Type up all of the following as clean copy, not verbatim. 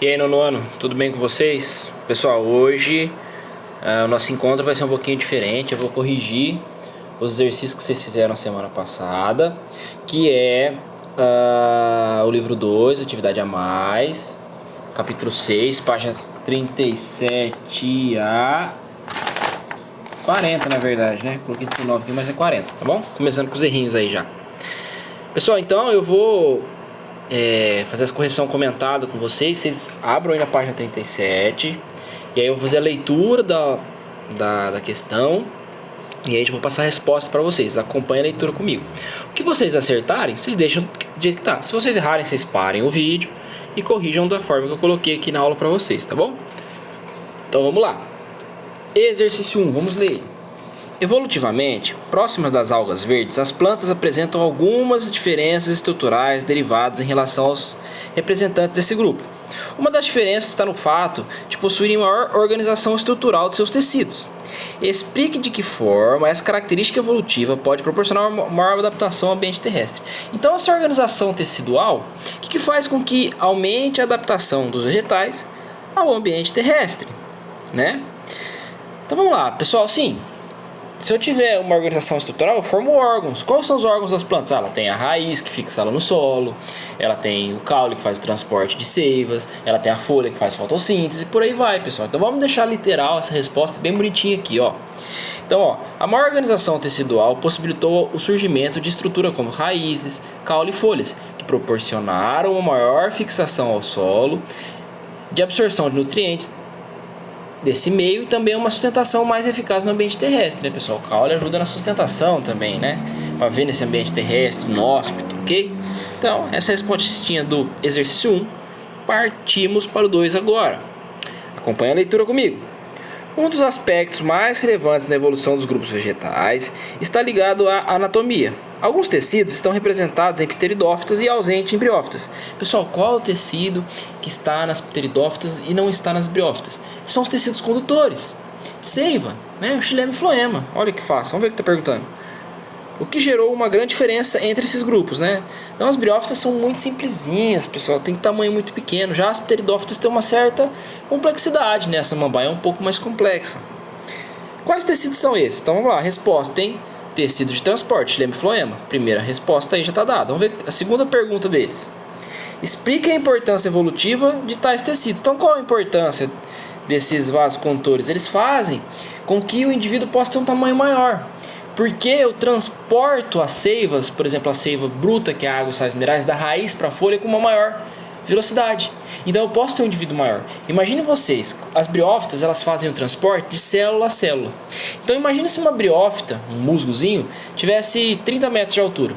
E aí, nono ano, tudo bem com vocês? Pessoal, hoje o nosso encontro vai ser um pouquinho diferente. Eu vou corrigir os exercícios que vocês fizeram na semana passada, que é o livro 2, Atividade a Mais, capítulo 6, página 37 a 40, na verdade, né? Coloquei 39 aqui, mas é 40, tá bom? Começando com os errinhos aí já. Pessoal, então eu vou fazer essa correção comentada com vocês. Vocês abram aí na página 37. E aí eu vou fazer a leitura da questão. E aí eu vou passar a resposta para vocês. Acompanhe a leitura comigo. O que vocês acertarem, vocês deixam do jeito que tá. Se vocês errarem, vocês parem o vídeo e corrijam da forma que eu coloquei aqui na aula para vocês, tá bom? Então vamos lá. Exercício 1, vamos ler. Evolutivamente, próximas das algas verdes, as plantas apresentam algumas diferenças estruturais derivadas em relação aos representantes desse grupo. Uma das diferenças está no fato de possuírem maior organização estrutural de seus tecidos. Explique de que forma essa característica evolutiva pode proporcionar uma maior adaptação ao ambiente terrestre. Então, essa organização tecidual, o que faz com que aumente a adaptação dos vegetais ao ambiente terrestre, né? Então vamos lá, pessoal, sim. Se eu tiver uma organização estrutural, eu formo órgãos. Quais são os órgãos das plantas? Ela tem a raiz, que fixa ela no solo. Ela tem o caule, que faz o transporte de seivas. Ela tem a folha, que faz fotossíntese. Por aí vai, pessoal. Então vamos deixar literal essa resposta bem bonitinha aqui, ó. Então, a maior organização tecidual possibilitou o surgimento de estrutura como raízes, caule e folhas, que proporcionaram uma maior fixação ao solo, de absorção de nutrientes desse meio e também uma sustentação mais eficaz no ambiente terrestre, né, pessoal? O caule ajuda na sustentação também, né? Para ver nesse ambiente terrestre, inóspito, ok? Então, essa é a respostinha do exercício 1. Partimos para o 2 agora. Acompanhe a leitura comigo. Um dos aspectos mais relevantes na evolução dos grupos vegetais está ligado à anatomia. Alguns tecidos estão representados em pteridófitas e ausente em briófitas. Pessoal, qual é o tecido que está nas pteridófitas e não está nas briófitas? São os tecidos condutores. Seiva, né? O xilema e floema. Olha que fácil. Vamos ver o que está perguntando. O que gerou uma grande diferença entre esses grupos, né? Então as briófitas são muito simplesinhas, pessoal, tem tamanho muito pequeno. Já as pteridófitas têm uma certa complexidade, né? Essa samambaia é um pouco mais complexa. Quais tecidos são esses? Então vamos lá, resposta, hein? Tecido de transporte, xilema e floema. Primeira resposta aí já está dada. Vamos ver a segunda pergunta deles. Explique a importância evolutiva de tais tecidos. Então qual a importância desses vasos condutores? Eles fazem com que o indivíduo possa ter um tamanho maior. Porque eu transporto as seivas, por exemplo, a seiva bruta, que é a água e sais minerais, da raiz para a folha com uma maior velocidade. Então eu posso ter um indivíduo maior. Imagine vocês, as briófitas, elas fazem o transporte de célula a célula. Então imagine se uma briófita, um musgozinho, tivesse 30 metros de altura.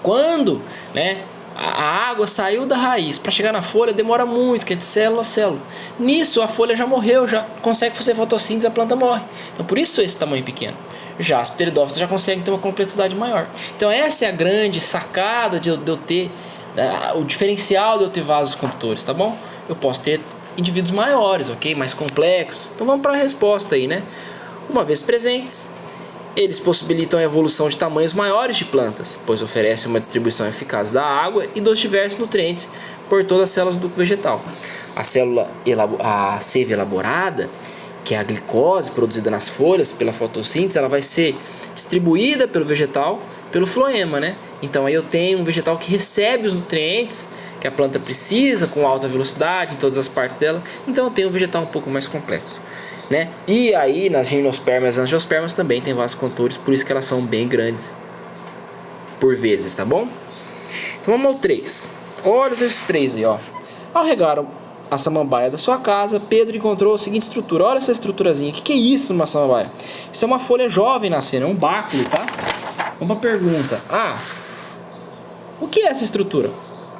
Quando, né, a água saiu da raiz para chegar na folha, demora muito, que é de célula a célula. Nisso a folha já morreu, já consegue fazer fotossíntese, a planta morre. Então por isso esse tamanho pequeno. Já as pteridófitas já conseguem ter uma complexidade maior. Então essa é a grande sacada de eu ter, o diferencial de eu ter vasos condutores, tá bom? Eu posso ter indivíduos maiores, ok? Mais complexos. Então vamos para a resposta aí, né? Uma vez presentes, eles possibilitam a evolução de tamanhos maiores de plantas, pois oferecem uma distribuição eficaz da água e dos diversos nutrientes por todas as células do vegetal. A seiva elaborada, que é a glicose produzida nas folhas pela fotossíntese, ela vai ser distribuída pelo vegetal, pelo floema, né? Então aí eu tenho um vegetal que recebe os nutrientes que a planta precisa com alta velocidade em todas as partes dela. Então eu tenho um vegetal um pouco mais complexo, né? E aí nas gimnospermas e angiospermas também tem vasos condutores, por isso que elas são bem grandes por vezes, tá bom? Então vamos ao 3. Olha esses 3 aí, ó. Ao regar a samambaia da sua casa, Pedro encontrou a seguinte estrutura. Olha essa estruturazinha. O que é isso numa samambaia? Isso é uma folha jovem nascendo, é um báculo, tá? Vamos para a pergunta. O que é essa estrutura?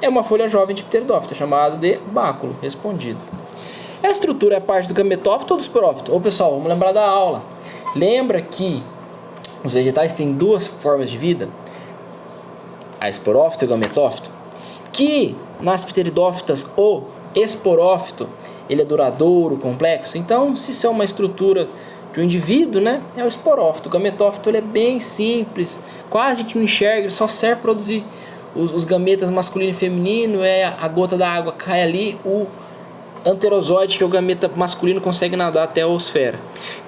É uma folha jovem de pteridófita, chamada de báculo. Respondido. Essa estrutura é parte do gametófito ou do esporófito? Ô pessoal, vamos lembrar da aula. Lembra que os vegetais têm duas formas de vida? A esporófito e o gametófito. Que nas pteridófitas o esporófito, ele é duradouro, complexo. Então, se isso é uma estrutura de um indivíduo, né, é o esporófito. O gametófito ele é bem simples, quase a gente não enxerga, ele só serve para produzir os gametas masculino e feminino. A gota da água cai ali, anterozoide, que o gameta masculino consegue nadar até a oosfera.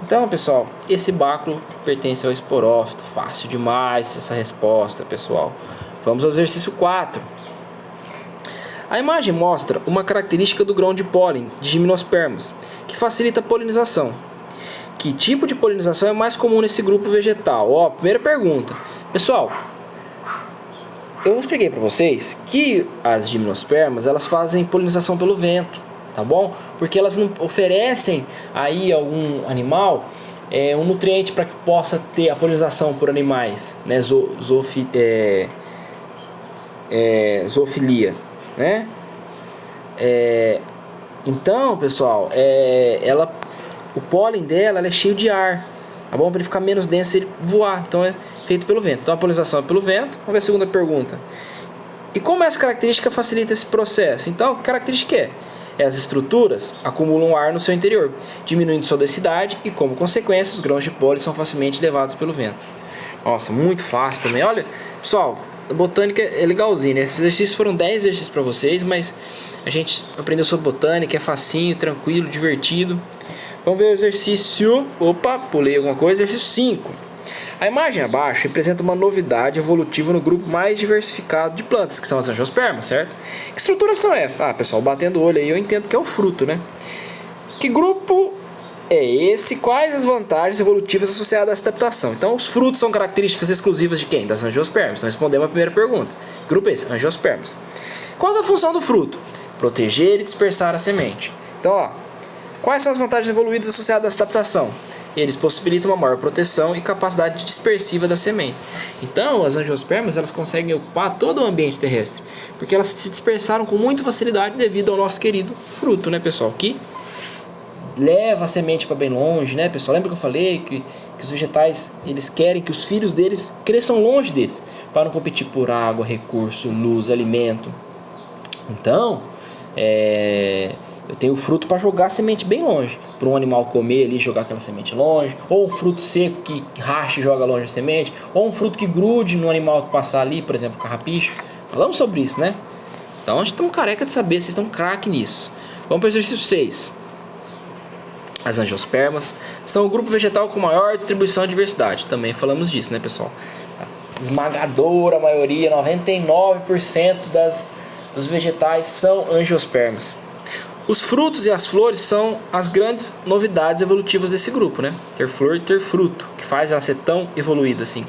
Então, pessoal, esse báculo pertence ao esporófito. Fácil demais essa resposta, pessoal. Vamos ao exercício 4. A imagem mostra uma característica do grão de pólen de gimnospermas, que facilita a polinização. Que tipo de polinização é mais comum nesse grupo vegetal? Ó, primeira pergunta. Pessoal, eu expliquei para vocês que as gimnospermas, elas fazem polinização pelo vento, tá bom? Porque elas não oferecem aí algum animal um nutriente para que possa ter a polinização por animais, né? Zoofilia, né? Então, pessoal, o pólen dela é cheio de ar, tá bom? Para ele ficar menos denso e ele voar. Então é feito pelo vento. Então a polinização é pelo vento. Vamos ver a segunda pergunta. E como essa característica facilita esse processo? Então, que característica é? As estruturas acumulam ar no seu interior, diminuindo sua densidade e, como consequência, os grãos de pólen são facilmente levados pelo vento. Nossa, muito fácil também. Olha, pessoal, a botânica é legalzinho, né? Esses exercícios foram 10 exercícios para vocês, mas a gente aprendeu sobre botânica, é facinho, tranquilo, divertido. Vamos ver o exercício... Opa, pulei alguma coisa. Exercício 5. A imagem abaixo representa uma novidade evolutiva no grupo mais diversificado de plantas, que são as angiospermas, certo? Que estruturas são essas? Ah, pessoal, batendo o olho aí, eu entendo que é o fruto, né? Que grupo é esse? Quais as vantagens evolutivas associadas a essa adaptação? Então, os frutos são características exclusivas de quem? Das angiospermas. Então, respondemos a primeira pergunta. Que grupo é esse? Angiospermas. Qual é a função do fruto? Proteger e dispersar a semente. Então, ó, quais são as vantagens evoluídas associadas a essa adaptação? Eles possibilitam uma maior proteção e capacidade dispersiva das sementes. Então, as angiospermas, elas conseguem ocupar todo o ambiente terrestre, porque elas se dispersaram com muita facilidade devido ao nosso querido fruto, né, pessoal? Que leva a semente para bem longe, né, pessoal? Lembra que eu falei que os vegetais, eles querem que os filhos deles cresçam longe deles, para não competir por água, recurso, luz, alimento. Então, eu tenho o fruto para jogar a semente bem longe, para um animal comer ali e jogar aquela semente longe, ou um fruto seco que racha e joga longe a semente, ou um fruto que grude no animal que passar ali, por exemplo, carrapicho. Falamos sobre isso, né? Então a gente está careca de saber, vocês estão craque nisso. Vamos para o exercício 6. As angiospermas são o grupo vegetal com maior distribuição e diversidade. Também falamos disso, né, pessoal? A esmagadora maioria, 99% dos vegetais são angiospermas. Os frutos e as flores são as grandes novidades evolutivas desse grupo, né? Ter flor e ter fruto, que faz ela ser tão evoluída assim.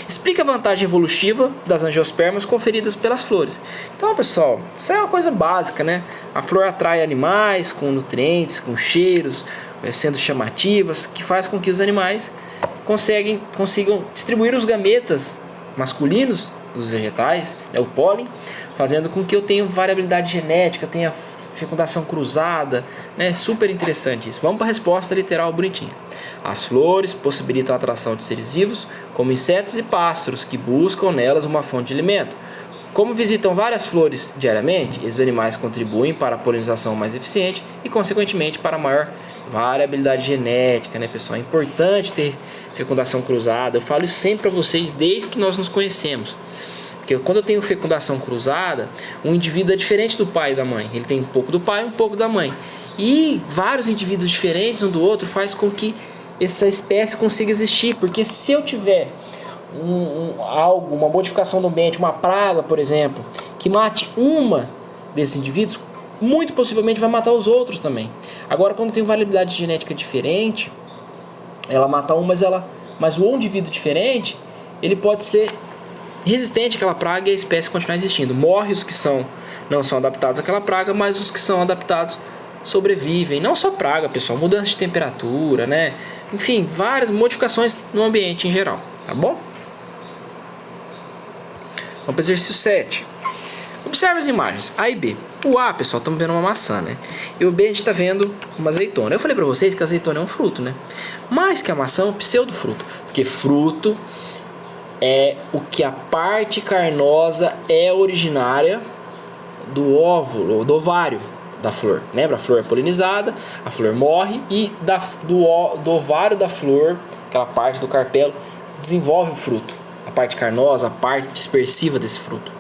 Explica a vantagem evolutiva das angiospermas conferidas pelas flores. Então, pessoal, isso é uma coisa básica, né? A flor atrai animais com nutrientes, com cheiros, sendo chamativas, que faz com que os animais consigam distribuir os gametas masculinos dos vegetais, né, o pólen, fazendo com que eu tenha variabilidade genética, tenha fecundação cruzada, né? Super interessante isso. Vamos para a resposta literal bonitinha. As flores possibilitam a atração de seres vivos, como insetos e pássaros, que buscam nelas uma fonte de alimento. Como visitam várias flores diariamente, esses animais contribuem para a polinização mais eficiente e, consequentemente, para a maior variabilidade genética, né, pessoal? É importante ter fecundação cruzada. Eu falo isso sempre para vocês desde que nós nos conhecemos. Porque quando eu tenho fecundação cruzada, um indivíduo é diferente do pai e da mãe. Ele tem um pouco do pai e um pouco da mãe. E vários indivíduos diferentes um do outro faz com que essa espécie consiga existir. Porque se eu tiver uma modificação do ambiente, uma praga, por exemplo, que mate uma desses indivíduos, muito possivelmente vai matar os outros também. Agora, quando tem variabilidade genética diferente, ela mata um, mas o indivíduo diferente, ele pode ser resistente àquela praga e a espécie continuar existindo. Morre os que não são adaptados àquela praga, mas os que são adaptados sobrevivem. Não só praga, pessoal, mudança de temperatura, né? Enfim, várias modificações no ambiente em geral, tá bom? Vamos para o exercício 7. Observe as imagens A e B. O A, pessoal, estamos vendo uma maçã, né? E o B a gente está vendo uma azeitona. Eu falei para vocês que a azeitona é um fruto, né? Mais que a maçã é um pseudofruto, porque fruto é o que a parte carnosa é originária do óvulo, do ovário da flor. Lembra? A flor é polinizada, a flor morre e do ovário da flor, aquela parte do carpelo, desenvolve o fruto. A parte carnosa, a parte dispersiva desse fruto.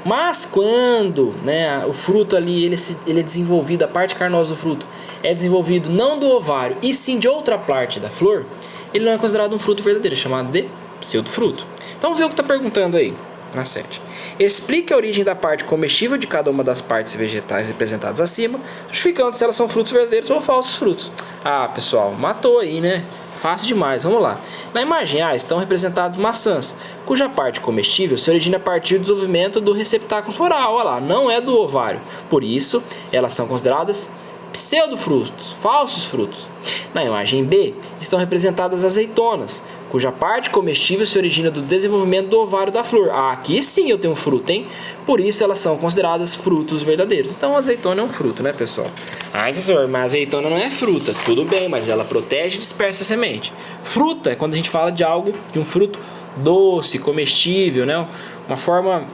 Mas quando, né, o fruto ali ele é desenvolvido, a parte carnosa do fruto é desenvolvido não do ovário e sim de outra parte da flor, ele não é considerado um fruto verdadeiro, é chamado de pseudofruto. Então vamos ver o que está perguntando aí na 7. Explique a origem da parte comestível de cada uma das partes vegetais representadas acima, justificando se elas são frutos verdadeiros ou falsos frutos. Ah, pessoal, matou aí, né? Fácil demais, vamos lá. Na imagem A estão representadas maçãs, cuja parte comestível se origina a partir do desenvolvimento do receptáculo floral, olha lá, não é do ovário. Por isso, elas são consideradas pseudofrutos, falsos frutos. Na imagem B estão representadas azeitonas, cuja parte comestível se origina do desenvolvimento do ovário da flor. Aqui sim eu tenho um fruto, hein? Por isso elas são consideradas frutos verdadeiros. Então a azeitona é um fruto, né, pessoal? Professor, mas a azeitona não é fruta. Tudo bem, mas ela protege e dispersa a semente. Fruta é quando a gente fala de algo, de um fruto doce, comestível, né? Uma forma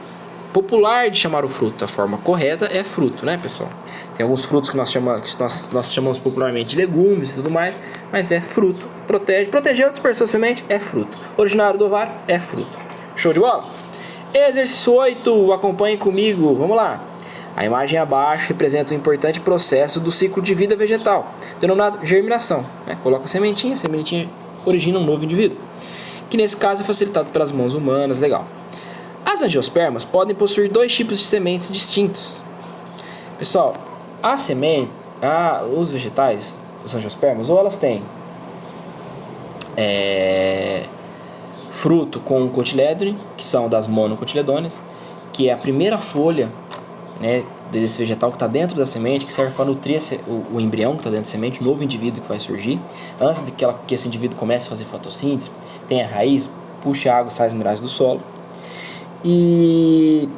popular de chamar o fruto. A forma correta é fruto, né, pessoal? Tem alguns frutos que nós chamamos popularmente de legumes e tudo mais, mas é fruto. Protegeu, dispersou a semente, é fruto. Originário do ovário, é fruto. Show de bola? Exercício 8, acompanhe comigo, vamos lá. A imagem abaixo representa um importante processo do ciclo de vida vegetal, denominado germinação. Coloca a sementinha origina um novo indivíduo, que nesse caso é facilitado pelas mãos humanas, legal. As angiospermas podem possuir dois tipos de sementes distintos. Pessoal, os vegetais, os angiospermas, ou elas têm fruto com cotilédone, que são das monocotiledôneas, que é a primeira folha, né, desse vegetal que está dentro da semente, que serve para nutrir o embrião que está dentro da semente, o novo indivíduo que vai surgir, antes de que esse indivíduo comece a fazer fotossíntese, tenha raiz, puxe a água, sais minerais do solo. E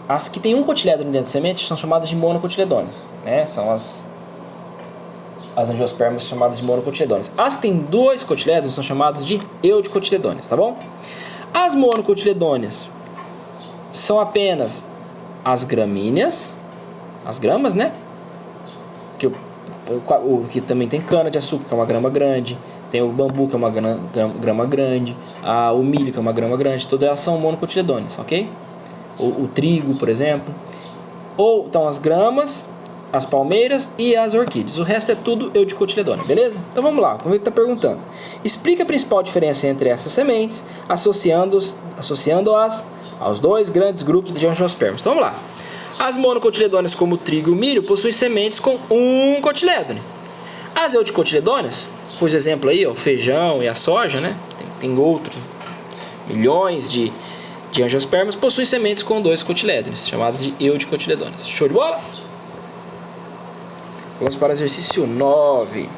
as que têm um cotilédone dentro da semente são chamadas de monocotiledôneas, né? São as angiospermas chamadas de monocotiledôneas. As que têm dois cotilédones são chamadas de eudicotiledôneas, tá bom? As monocotiledôneas são apenas as gramíneas, as gramas, né? Que também tem cana de açúcar, que é uma grama grande. Tem o bambu, que é uma grama grande. O milho, que é uma grama grande. Todas elas são monocotiledôneas, ok? O trigo, por exemplo. Ou então as gramas, as palmeiras e as orquídeas. O resto é tudo eudicotiledônea, beleza? Então vamos lá, vamos ver o que está perguntando. Explica a principal diferença entre essas sementes, associando-as aos dois grandes grupos de angiospermas. Então vamos lá. As monocotiledôneas, como o trigo e o milho, possuem sementes com um cotilédone. As eudicotiledôneas, por exemplo aí, o feijão e a soja, né? Tem outros milhões de angiospermas, possuem sementes com dois cotilédones, chamadas de eudicotiledôneas. Show de bola? Vamos para o exercício 9.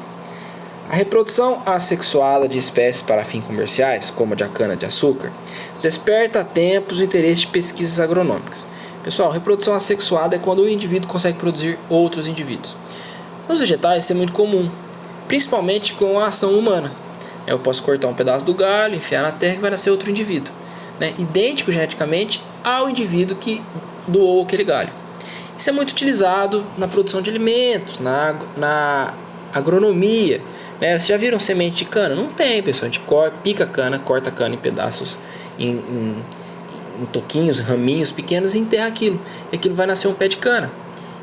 A reprodução assexuada de espécies para fins comerciais, como a de cana-de-açúcar, desperta há tempos o interesse de pesquisas agronômicas. Pessoal, reprodução assexuada é quando um indivíduo consegue produzir outros indivíduos. Nos vegetais isso é muito comum, principalmente com a ação humana. Eu posso cortar um pedaço do galho, enfiar na terra e vai nascer outro indivíduo, né? Idêntico geneticamente ao indivíduo que doou aquele galho. Isso é muito utilizado na produção de alimentos, na agronomia, né? Vocês já viram semente de cana? Não tem, pessoal. A gente pica a cana, corta a cana em pedaços, em toquinhos, raminhos pequenos e enterra aquilo. E aquilo vai nascer um pé de cana.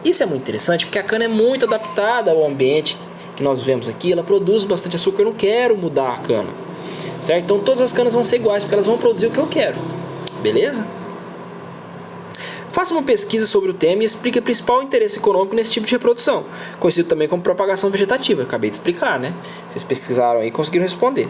Isso é muito interessante porque a cana é muito adaptada ao ambiente que nós vemos aqui. Ela produz bastante açúcar. Eu não quero mudar a cana, certo? Então todas as canas vão ser iguais porque elas vão produzir o que eu quero. Beleza? Faça uma pesquisa sobre o tema e explique o principal interesse econômico nesse tipo de reprodução, conhecido também como propagação vegetativa. Eu acabei de explicar, né? Vocês pesquisaram aí e conseguiram responder.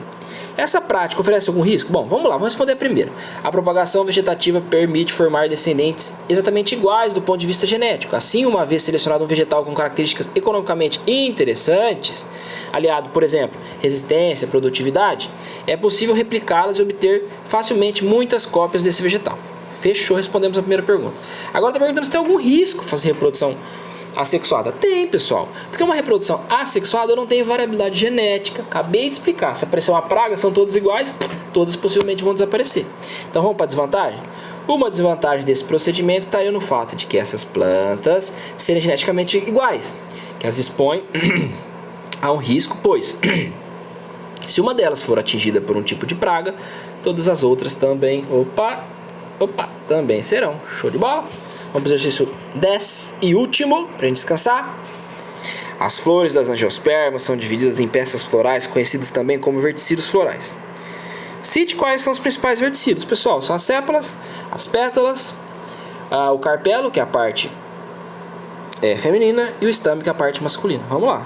Essa prática oferece algum risco? Bom, vamos lá, vamos responder primeiro. A propagação vegetativa permite formar descendentes exatamente iguais do ponto de vista genético. Assim, uma vez selecionado um vegetal com características economicamente interessantes, aliado, por exemplo, resistência, produtividade, é possível replicá-las e obter facilmente muitas cópias desse vegetal. Fechou, respondemos a primeira pergunta. Agora está perguntando se tem algum risco fazer reprodução assexuada. Tem, pessoal. Porque uma reprodução assexuada não tem variabilidade genética. Acabei de explicar. Se aparecer uma praga, são todas iguais, todas possivelmente vão desaparecer. Então vamos para a desvantagem? Uma desvantagem desse procedimento estaria no fato de que essas plantas serem geneticamente iguais, que as expõem a um risco, pois se uma delas for atingida por um tipo de praga, todas as outras também, opa, também serão. Show de bola. Vamos para o exercício 10 e último, para a gente descansar. As flores das angiospermas são divididas em peças florais, conhecidas também como verticílios florais. Cite quais são os principais verticílios. Pessoal, são as sépalas, as pétalas, o carpelo, que é a parte feminina, e o estame, que é a parte masculina. Vamos lá.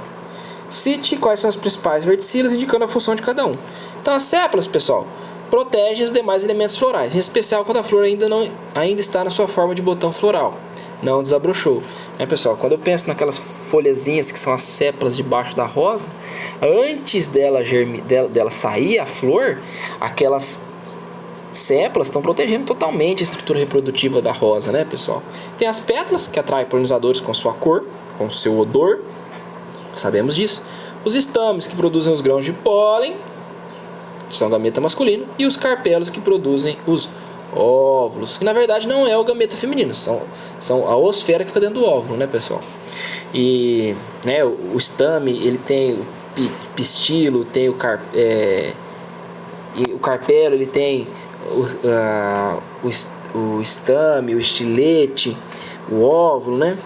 Cite quais são os principais verticílios, indicando a função de cada um. Então, as sépalas, pessoal, protegem os demais elementos florais, em especial quando a flor ainda está na sua forma de botão floral, não desabrochou. Pessoal, quando eu penso naquelas folhazinhas que são as sépalas debaixo da rosa, antes dela sair a flor, aquelas sépalas estão protegendo totalmente a estrutura reprodutiva da rosa, né, pessoal? Tem as pétalas, que atraem polinizadores com sua cor, com seu odor, sabemos disso. Os estames, que produzem os grãos de pólen, são gameta masculino, e os carpelos, que produzem os óvulos, que na verdade não é o gameta feminino, são a oosfera que fica dentro do óvulo, né, pessoal? E o estame, ele tem o pistilo, tem o carpelo, ele tem o estame, o estilete, o óvulo, né?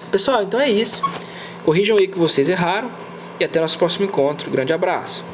Pessoal, então é isso. Corrijam aí que vocês erraram e até nosso próximo encontro. Grande abraço.